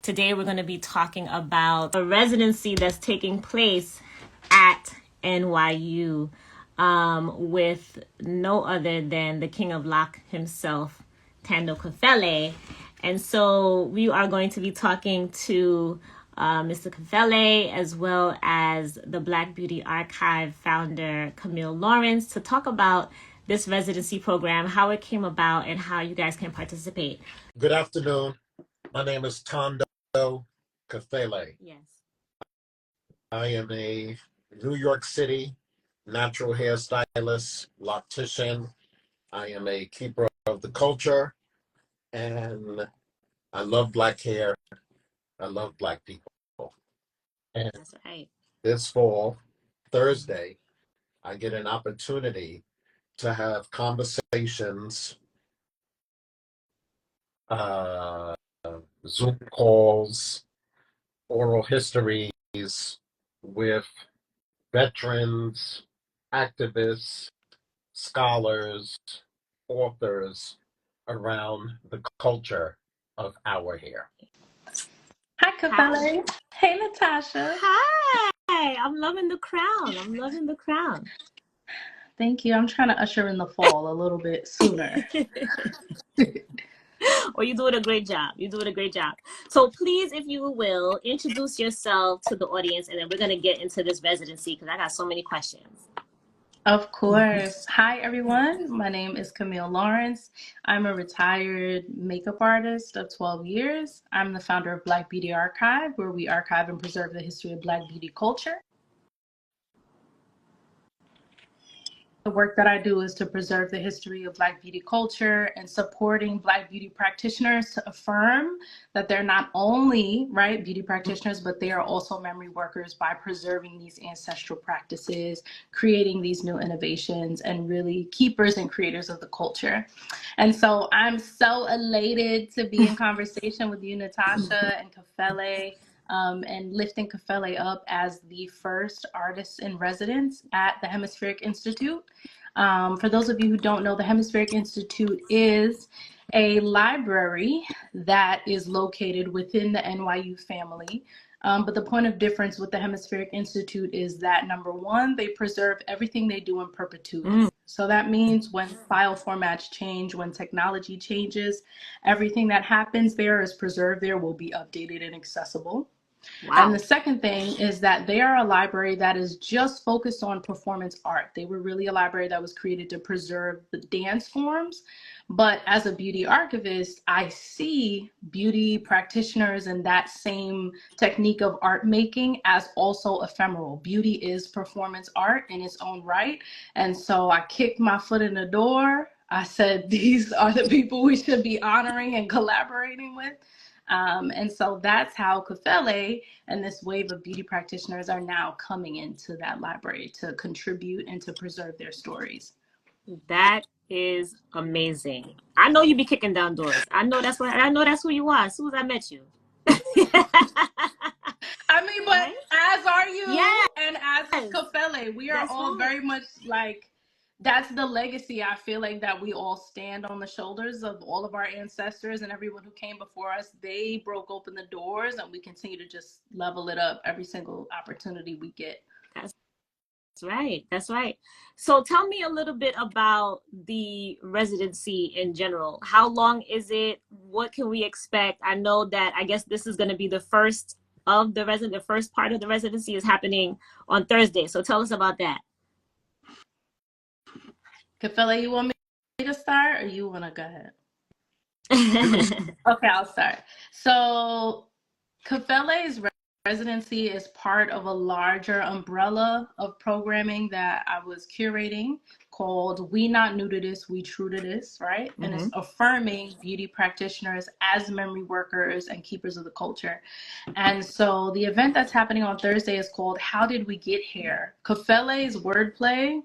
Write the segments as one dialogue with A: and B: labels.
A: Today we're going to be talking about a residency that's taking place at NYU with no other than the King of Lock himself, Thando Kafele. And so we are going to be talking to Mr. Kafele, as well as the Black Beauty Archive founder, Camille Lawrence, to talk about this residency program, how it came about, and how you guys can participate.
B: Good afternoon. My name is Thando Kafele.
A: Yes.
B: I am a New York City natural hairstylist, loctician. I am a keeper of the culture, and I love Black hair. I love Black people. And
A: That's right.
B: this fall, Thursday, I get an opportunity to have conversations, uh, Zoom calls, oral histories with veterans, activists, scholars, authors around the culture of our hair.
C: Hi, Kafele. Hey, Natasha.
A: Hi. I'm loving the crown. I'm loving the crown.
C: Thank you. I'm trying to usher in the fall a little bit sooner.
A: Well, you're doing a great job. You're doing a great job. So please, if you will, introduce yourself to the audience, and then we're going to get into this residency because I got so many questions.
C: Of course. Hi, everyone. My name is Camille Lawrence. I'm a retired makeup artist of 12 years. I'm the founder of Black Beauty Archive, where we archive and preserve the history of Black beauty culture. The work that I do is to preserve the history of Black beauty culture and supporting Black beauty practitioners to affirm that they're not only, right, beauty practitioners, but they are also memory workers by preserving these ancestral practices, creating these new innovations, and really keepers and creators of the culture. And so I'm so elated to be in conversation with you, Natasha and Kafele. And lifting Kafele up as the first artist in residence at the Hemispheric Institute. For those of you who don't know, the Hemispheric Institute is a library that is located within the NYU family. But the point of difference with the Hemispheric Institute is that, number one, they preserve everything they do in perpetuity. So that means when file formats change, when technology changes, everything that happens there is preserved there, will be updated and accessible. Wow. And the second thing is that they are a library that is just focused on performance art. They were really a library that was created to preserve the dance forms. But as a beauty archivist, I see beauty practitioners and that same technique of art making as also ephemeral. Beauty is performance art in its own right. And so I kicked my foot in the door. I said, these are the people we should be honoring and collaborating with. And so that's how Kafele and this wave of beauty practitioners are now coming into that library to contribute and to preserve their stories.
A: That is amazing. I know you be kicking down doors. I know that's who you are as soon as I met you.
C: I mean, but right? As are you, yes. And as Kafele, we are
A: that's
C: all
A: right.
C: very much like, that's the legacy. I feel like that we all stand on the shoulders of all of our ancestors and everyone who came before us. They broke open the doors and we continue to just level it up every single opportunity we get.
A: That's right. That's right. So tell me a little bit about the residency in general. How long is it? What can we expect? I know that I guess this is going to be the first of the first part of the residency is happening on Thursday. So tell us about that.
C: Kafele, you want me to start or you want to go ahead? Okay, I'll start. So Kafele's residency is part of a larger umbrella of programming that I was curating called We Not New to This, We True to This, right? Mm-hmm. And it's affirming beauty practitioners as memory workers and keepers of the culture. And so the event that's happening on Thursday is called How Did We Get Here? Kafele's wordplay,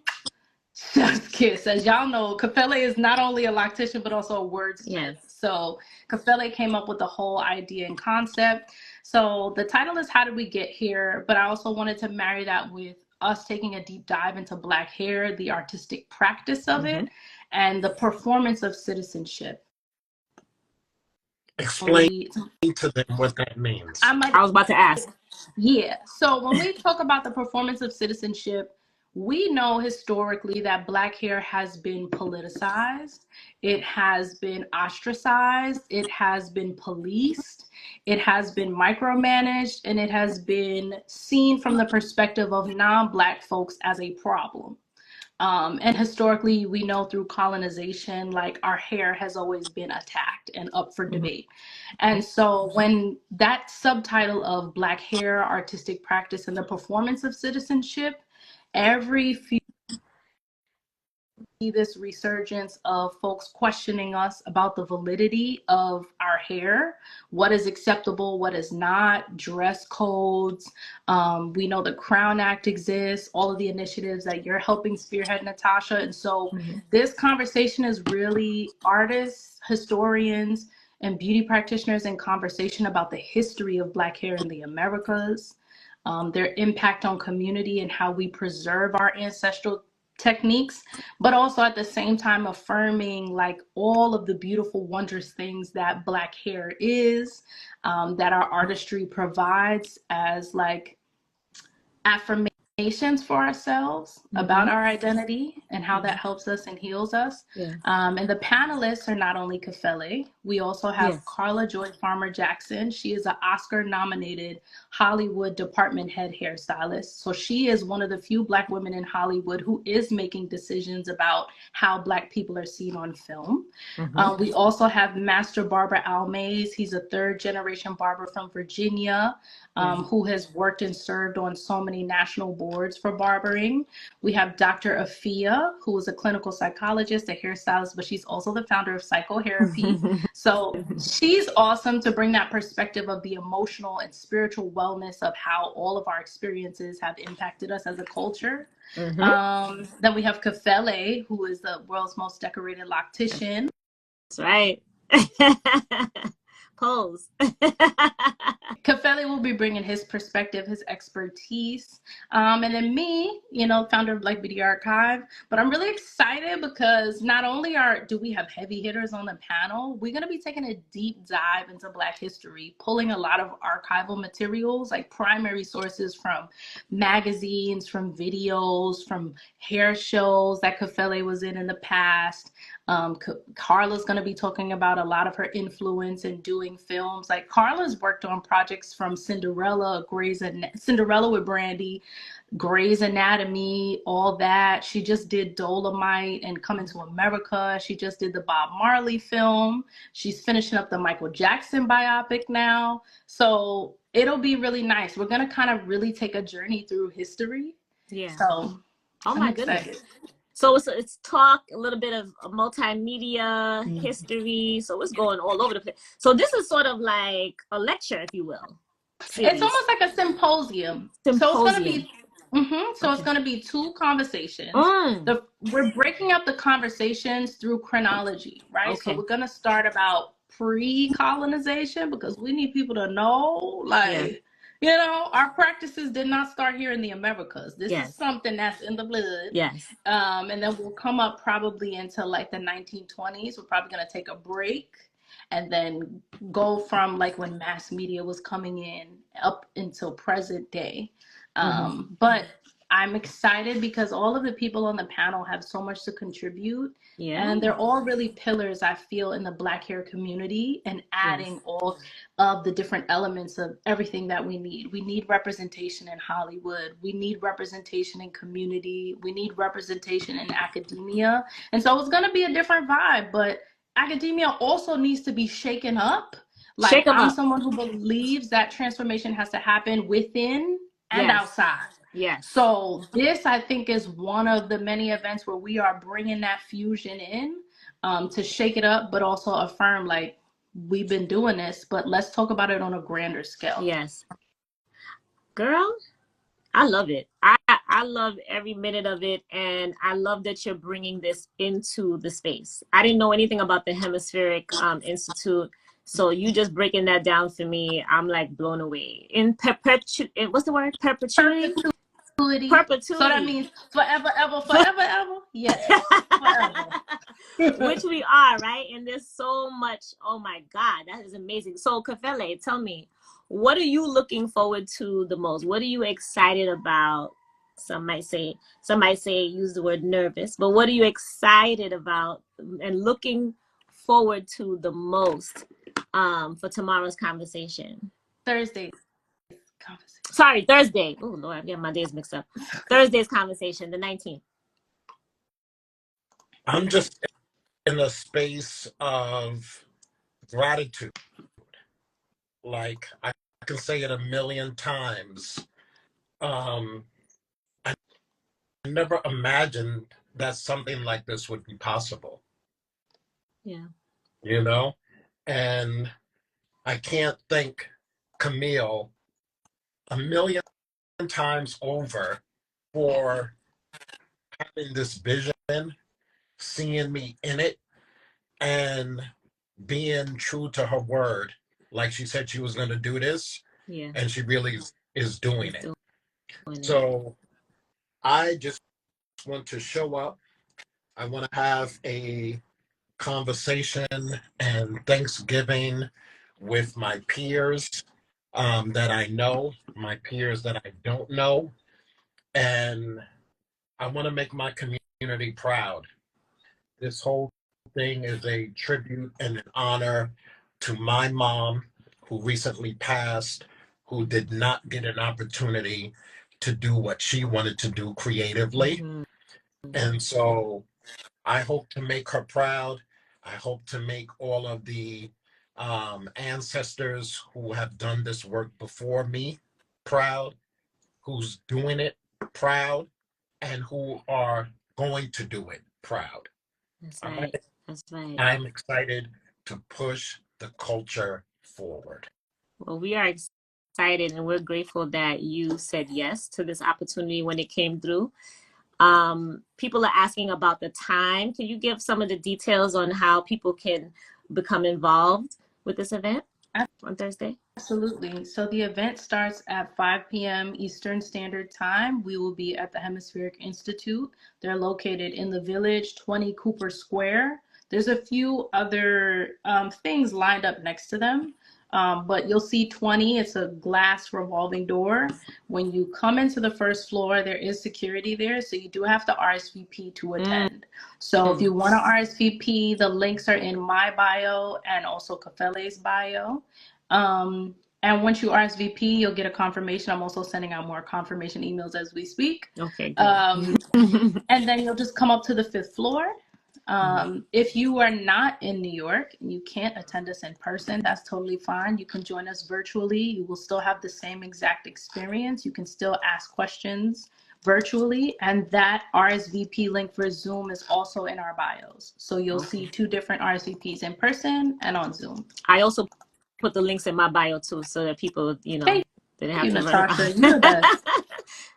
C: just kiss. As y'all know, Kafele is not only a loctician, but also a wordsmith. Yes. So Kafele came up with the whole idea and concept. So the title is How Did We Get Here? But I also wanted to marry that with us taking a deep dive into Black hair, the artistic practice of it, and the performance of citizenship.
B: Explain
C: we
B: to them what that means.
A: I was about to ask.
C: Yeah. So when we talk about the performance of citizenship, we know historically that Black hair has been politicized, it has been ostracized, it has been policed, it has been micromanaged, and it has been seen from the perspective of non-Black folks as a problem. And historically, we know through colonization, like our hair has always been attacked and up for debate. And so when that subtitle of Black hair, artistic practice, and the performance of citizenship, every few this resurgence of folks questioning us about the validity of our hair, what is acceptable, what is not, dress codes. We know the Crown Act exists, all of the initiatives that you're helping spearhead, Natasha. And so this conversation is really artists, historians, and beauty practitioners in conversation about the history of Black hair in the Americas, their impact on community and how we preserve our ancestral techniques, but also at the same time affirming like all of the beautiful, wondrous things that Black hair is, that our artistry provides as like affirmations for ourselves about our identity and how that helps us and heals us.
A: Yeah.
C: And the panelists are not only Kafele, we also have
A: Yes.
C: Carla Joy Farmer Jackson. She is an Oscar nominated Hollywood department head hairstylist. So she is one of the few Black women in Hollywood who is making decisions about how Black people are seen on film. We also have Master Barber Almays. He's a third generation barber from Virginia, who has worked and served on so many national boards for barbering. We have Dr. Afia, who is a clinical psychologist, a hairstylist, but she's also the founder of Psychotherapy. So she's awesome to bring that perspective of the emotional and spiritual wellness of how all of our experiences have impacted us as a culture. Then we have Kafele, who is the world's most decorated loctician.
A: That's right. Pose.
C: Kafele will be bringing his perspective, his expertise. And then me, you know, founder of Black Beauty Archive. But I'm really excited because not only do we have heavy hitters on the panel, we're going to be taking a deep dive into Black history, pulling a lot of archival materials, like primary sources from magazines, from videos, from hair shows that Kafele was in the past. Carla's going to be talking about a lot of her influence in doing films. Like Carla's worked on projects from Cinderella with Brandy, Grey's Anatomy, all that. She just did Dolomite and Coming to America. She just did the Bob Marley film. She's finishing up the Michael Jackson biopic now. So it'll be really nice. We're going to kind of really take a journey through history.
A: Yeah.
C: So
A: oh my goodness. So it's talk, a little bit of multimedia, history. So it's going all over the place. So this is sort of like a lecture, if you will.
C: Series. It's almost like a symposium. So it's going to be it's going to be two conversations. We're breaking up the conversations through chronology, right? So we're going to start about pre-colonization because we need people to know, like, you know, our practices did not start here in the Americas. This is something that's in the blood.
A: Yes.
C: And then we'll come up probably into like the 1920s. We're probably going to take a break and then go from like when mass media was coming in up until present day. But I'm excited because all of the people on the panel have so much to contribute. Yeah. And they're all really pillars, I feel, in the Black hair community and adding all of the different elements of everything that we need. We need representation in Hollywood. We need representation in community. We need representation in academia. And so it's going to be a different vibe, but academia also needs to be shaken up. Like I'm someone who believes that transformation has to happen within and outside. Yes. So this, I think, is one of the many events where we are bringing that fusion in to shake it up, but also affirm, like, we've been doing this, but let's talk about it on a grander scale.
A: Yes. Girl, I love it. I love every minute of it, and I love that you're bringing this into the space. I didn't know anything about the Hemispheric Institute, so you just breaking that down for me, I'm like blown away. In what's the word? Perpetuity?
C: So that means forever, ever, forever, ever. Yes, forever.
A: Which we are, right? And there's so much. Oh my God, that is amazing. So, Kafele, tell me, what are you looking forward to the most? What are you excited about? Some might say, use the word nervous, but what are you excited about and looking forward to the most for tomorrow's conversation?
C: Thursday.
A: Sorry, Thursday. Oh Lord, I'm getting my days mixed up. Thursday's conversation, the 19th.
B: I'm just in a space of gratitude. Like I can say it a million times. I never imagined that something like this would be possible.
A: Yeah.
B: You know? And I can't thank Camille a million times over for having this vision, seeing me in it, and being true to her word. Like she said she was going to do this,
A: Yeah.
B: and she really is doing it. So I just want to show up. I want to have a conversation and Thanksgiving with my peers that I know, my peers that I don't know. And I want to make my community proud. This whole thing is a tribute and an honor to my mom, who recently passed, who did not get an opportunity to do what she wanted to do creatively.
A: Mm-hmm.
B: And so I hope to make her proud. I hope to make all of the ancestors who have done this work before me proud, who's doing it proud, and who are going to do it proud.
A: That's right. That's right.
B: I'm excited to push the culture forward.
A: Well, we are excited and we're grateful that you said yes to this opportunity when it came through. People are asking about the time. Can you give some of the details on how people can become involved with this event on Thursday?
C: Absolutely. So the event starts at 5 p.m. Eastern Standard Time. We will be at the Hemispheric Institute. They're located in the Village, 20 Cooper Square. There's a few other things lined up next to them, but you'll see 20. It's a glass revolving door. When you come into the first floor, there is security there, so you do have to RSVP to attend. So if you want to RSVP, the links are in my bio and also Kafele's bio. And once you RSVP, you'll get a confirmation. I'm also sending out more confirmation emails as we speak.
A: Okay.
C: And then you'll just come up to the 5th floor. If you are not in New York and you can't attend us in person, that's totally fine. You can join us virtually. You will still have the same exact experience. You can still ask questions virtually, and that RSVP link for Zoom is also in our bios. So you'll see 2 different RSVPs, in person and on Zoom.
A: I also put the links in my bio too, so that people, they don't have to
C: Natasha,
A: run
C: you're the best.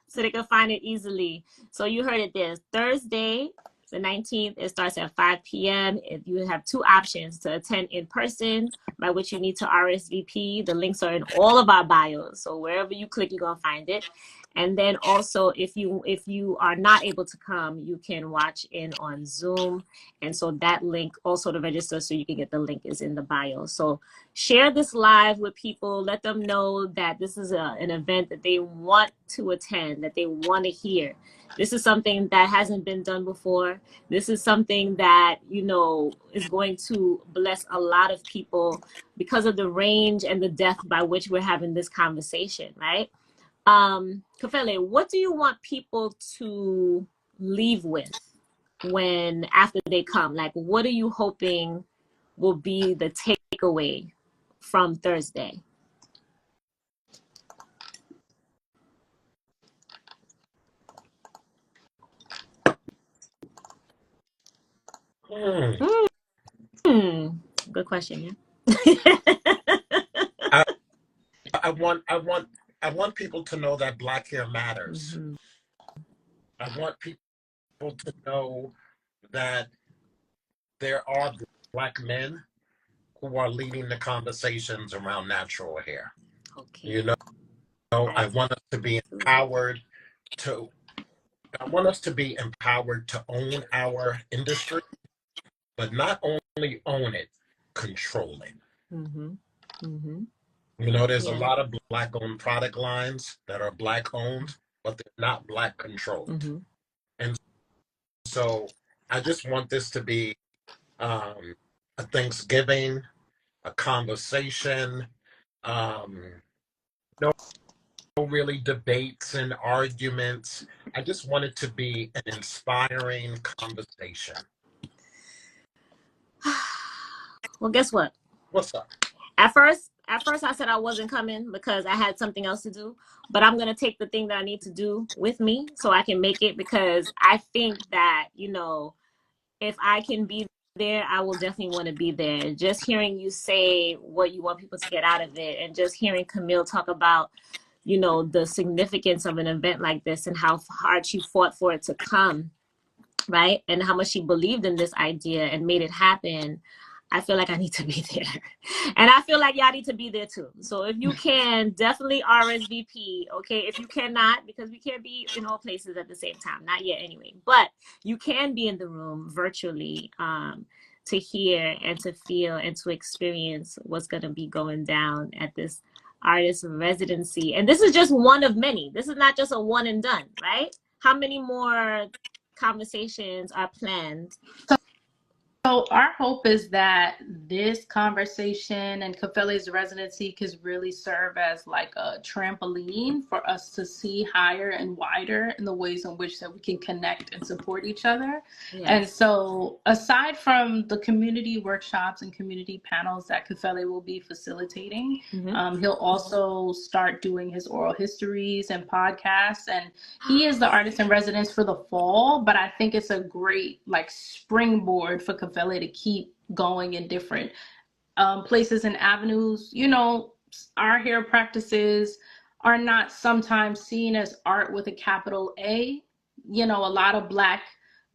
A: So they can find it easily. So you heard it there. Thursday, the 19th, it starts at 5 p.m. If you have 2 options to attend in person, by which you need to RSVP. The links are in all of our bios. So wherever you click, you're going to find it. And then also, if you are not able to come, you can watch in on Zoom. And so that link also to register so you can get the link is in the bio. So share this live with people. Let them know that this is an event that they want to attend, that they want to hear. This is something that hasn't been done before. This is something that, is going to bless a lot of people because of the range and the depth by which we're having this conversation, right? Kafele, what do you want people to leave with after they come? Like, what are you hoping will be the takeaway from Thursday? Good question.
B: Yeah. I want people to know that Black hair matters. Mm-hmm. I want people to know that there are Black men who are leading the conversations around natural hair. Okay. I want us to be empowered to I want us to be empowered to own our industry, but not only own it, control it.
A: Mm-hmm. Mm-hmm.
B: You know, there's a
A: Yeah.
B: lot of black owned product lines that are black owned, but they're not black controlled.
A: Mm-hmm.
B: And so I just want this to be um, a Thanksgiving, a conversation, um, no really debates and arguments. I just want it to be an inspiring conversation.
A: Well, guess what?
B: What's up?
A: At first I said I wasn't coming because I had something else to do. But I'm gonna take the thing that I need to do with me so I can make it, because I think that, you know, if I can be there, I will definitely want to be there. Just hearing you say what you want people to get out of it, and just hearing Camille talk about, you know, the significance of an event like this and how hard she fought for it to come, right? And how much she believed in this idea and made it happen. I feel like I need to be there. And I feel like y'all need to be there too. So if you can, definitely RSVP, okay? If you cannot, because we can't be in all places at the same time, not yet anyway, but you can be in the room virtually to hear and to feel and to experience what's going to be going down at this artist residency. And this is just one of many. This is not just a one and done, right? How many more conversations are planned?
C: So our hope is that this conversation and Kafele's residency could really serve as like a trampoline for us to see higher and wider in the ways in which that we can connect and support each other.
A: Yes.
C: And so aside from the community workshops and community panels that Kafele will be facilitating, he'll also start doing his oral histories and podcasts. And he is the artist in residence for the fall, but I think it's a great like springboard for Kafele to keep going in different places and avenues. You know, our hair practices are not sometimes seen as art with a capital A. You know, a lot of Black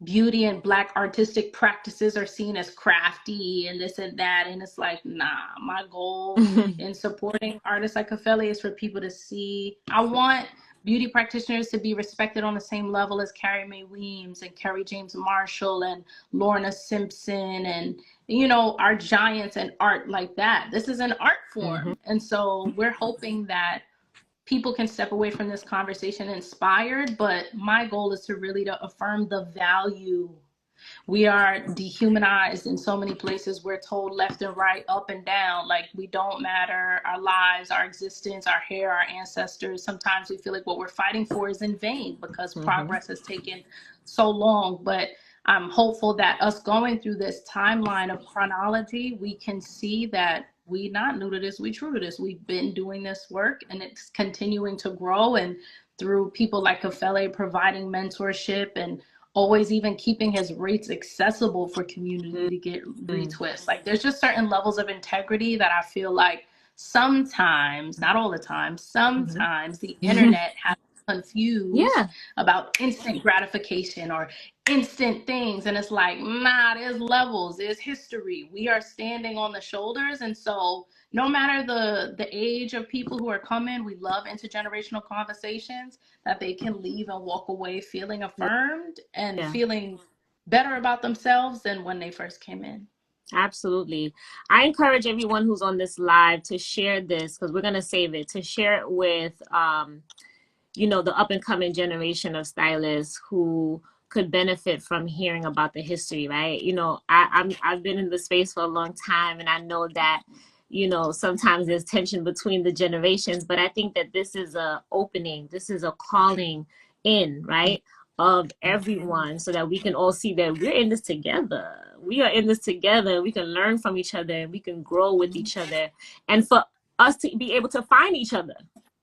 C: beauty and Black artistic practices are seen as crafty and this and that. And it's like, nah, my goal in supporting artists like Kafele is for people to see. I want beauty practitioners to be respected on the same level as Carrie Mae Weems and Kerry James Marshall and Lorna Simpson and, you know, our giants in art like that. This is an art form. And so we're hoping that people can step away from this conversation inspired, but my goal is to really to affirm the value. We are dehumanized in so many places. We're told left and right, up and down, like we don't matter, our lives, our existence, our hair, our ancestors. Sometimes we feel like what we're fighting for is in vain because progress has taken so long. But I'm hopeful that us going through this timeline of chronology, we can see that we not new to this, we true to this. We've been doing this work and it's continuing to grow. And through people like Kafele providing mentorship and always even keeping his rates accessible for community to get retwist. Like there's just certain levels of integrity that I feel like sometimes, not all the time, sometimes the internet has confused about instant gratification or instant things. And it's like, nah, there's levels, there's history. We are standing on the shoulders. And so no matter the age of people who are coming, we love intergenerational conversations that they can leave and walk away feeling affirmed and feeling better about themselves than when they first came in.
A: Absolutely. I encourage everyone who's on this live to share this, because we're going to save it, to share it with, you know, the up and coming generation of stylists who could benefit from hearing about the history, right? You know, I've been in the space for a long time, and I know that, you know, sometimes there's tension between the generations, but I think that this is a opening, this is a calling in, right, of everyone, so that we can all see that we're in this together. We are in this together. We can learn from each other, and we can grow with each other, and for us to be able to find each other,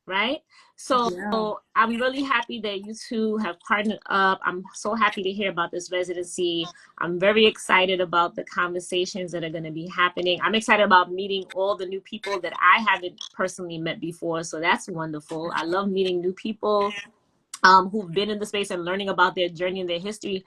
A: right? So I'm really happy that you two have partnered up. I'm so happy to hear about this residency. I'm very excited about the conversations that are going to be happening. I'm excited about meeting all the new people that I haven't personally met before. So that's wonderful. I love meeting new people who've been in the space and learning about their journey and their history.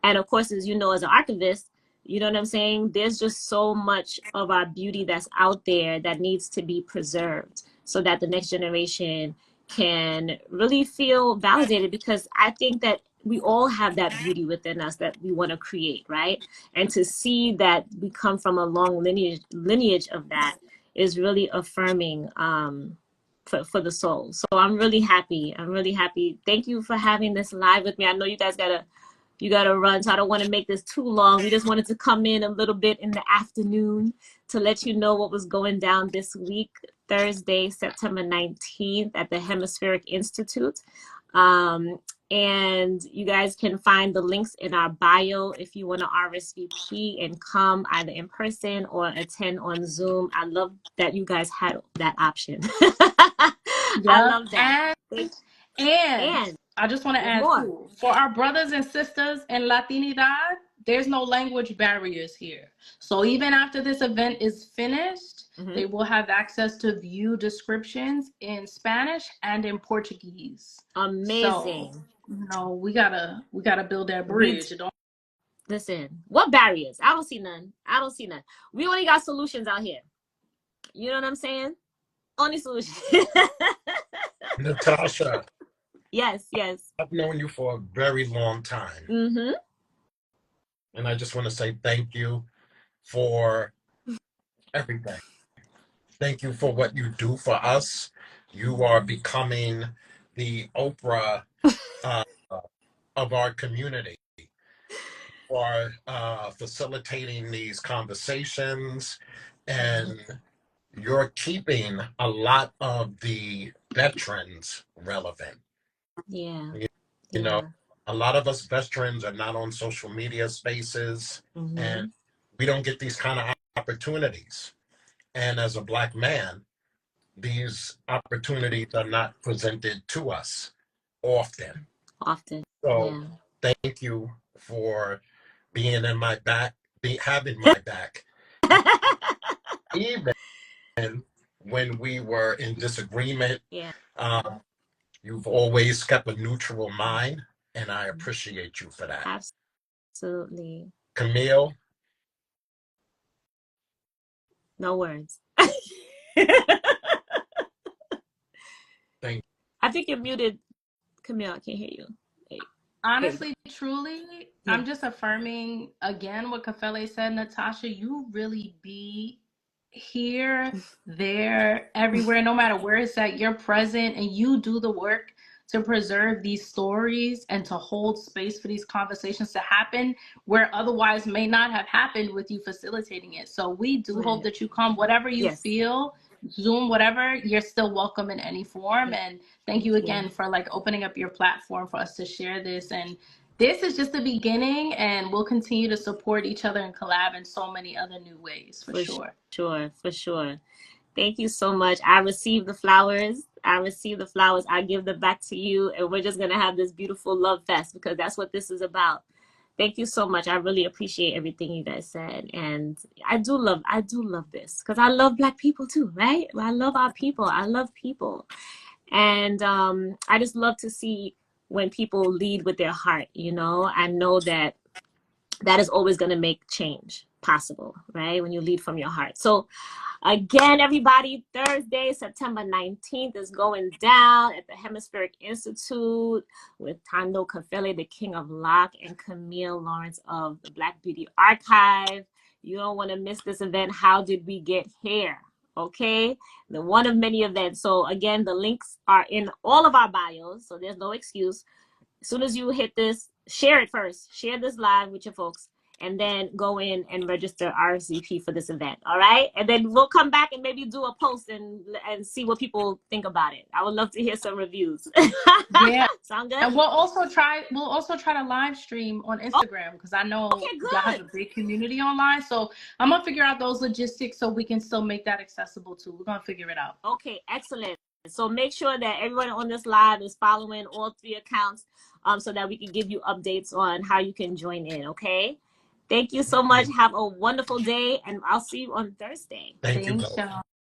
A: And of course, as you know, as an archivist, you know what I'm saying? There's just so much of our beauty that's out there that needs to be preserved so that the next generation can really feel validated, because I think that we all have that beauty within us that we want to create, right? And to see that we come from a long lineage of that is really affirming for the soul. So I'm really happy. I'm really happy. Thank you for having this live with me. I know you guys gotta run, so I don't want to make this too long. We just wanted to come in a little bit in the afternoon to let you know what was going down this week, Thursday, September 19th at the Hemispheric Institute. And you guys can find the links in our bio if you want to RSVP and come either in person or attend on Zoom. I love that you guys had that option. I love that.
C: And I just want to add
A: more.
C: too, for our brothers and sisters in Latinidad, there's no language barriers here. So even after this event is finished, they will have access to view descriptions in Spanish and in Portuguese.
A: Amazing.
C: So, we gotta build that bridge.
A: Listen, what barriers? I don't see none. We only got solutions out here. You know what I'm saying? Only solutions.
B: Natasha.
A: Yes.
B: I've known you for a very long time. And I just want to say thank you for everything. Thank you for what you do for us. You are becoming the Oprah of our community. For facilitating these conversations, and you're keeping a lot of the veterans relevant.
A: Yeah.
B: You know, a lot of us veterans are not on social media spaces, and we don't get these kind of opportunities. And as a Black man, these opportunities are not presented to us often. So thank you for being in my back, having my back, even when we were in disagreement. You've always kept a neutral mind, and I appreciate you for that.
A: Absolutely.
B: Camille?
A: No words.
B: Thank you.
A: I think you're muted, Camille. I can't hear you.
C: Honestly, truly, I'm just affirming again what Kafele said, Natasha. You really be here, there, everywhere, no matter where it's at, you're present, and you do the work to preserve these stories and to hold space for these conversations to happen where otherwise may not have happened with you facilitating it. So we do hope that you come, whatever you feel, Zoom, whatever, you're still welcome in any form. And thank you again for opening up your platform for us to share this. And this is just the beginning, and we'll continue to support each other and collab in so many other new ways, for sure.
A: Thank you so much. I received the flowers. I give them back to you, and we're just going to have this beautiful love fest, because that's what this is about. Thank you so much. I really appreciate everything you guys said. And I do love this, because I love Black people too, right? I love our people. I love people. And I just love to see when people lead with their heart, I know that is always going to make change possible, right? When you lead from your heart. So again, everybody, Thursday, September 19th is going down at the Hemispheric Institute with Thando Kafele, the King of Lock, and Camille Lawrence of the Black Beauty Archive. You don't want to miss this event. How did we get here? Okay, the one of many events. So again, the links are in all of our bios, so there's no excuse. As soon as you hit this, share it first. Share this live with your folks, and then go in and register RSVP for this event. All right, and then we'll come back and maybe do a post and see what people think about it. I would love to hear some reviews. Sound good?
C: And we'll also try to live stream on Instagram, because I know y'all have a big community online. So I'm gonna figure out those logistics so we can still make that accessible too. We're gonna figure it out.
A: Okay, excellent. So make sure that everyone on this live is following all 3 accounts, so that we can give you updates on how you can join in. Okay. Thank you so much. Have a wonderful day, and I'll see you on Thursday.
B: Thank you.
C: Y'all.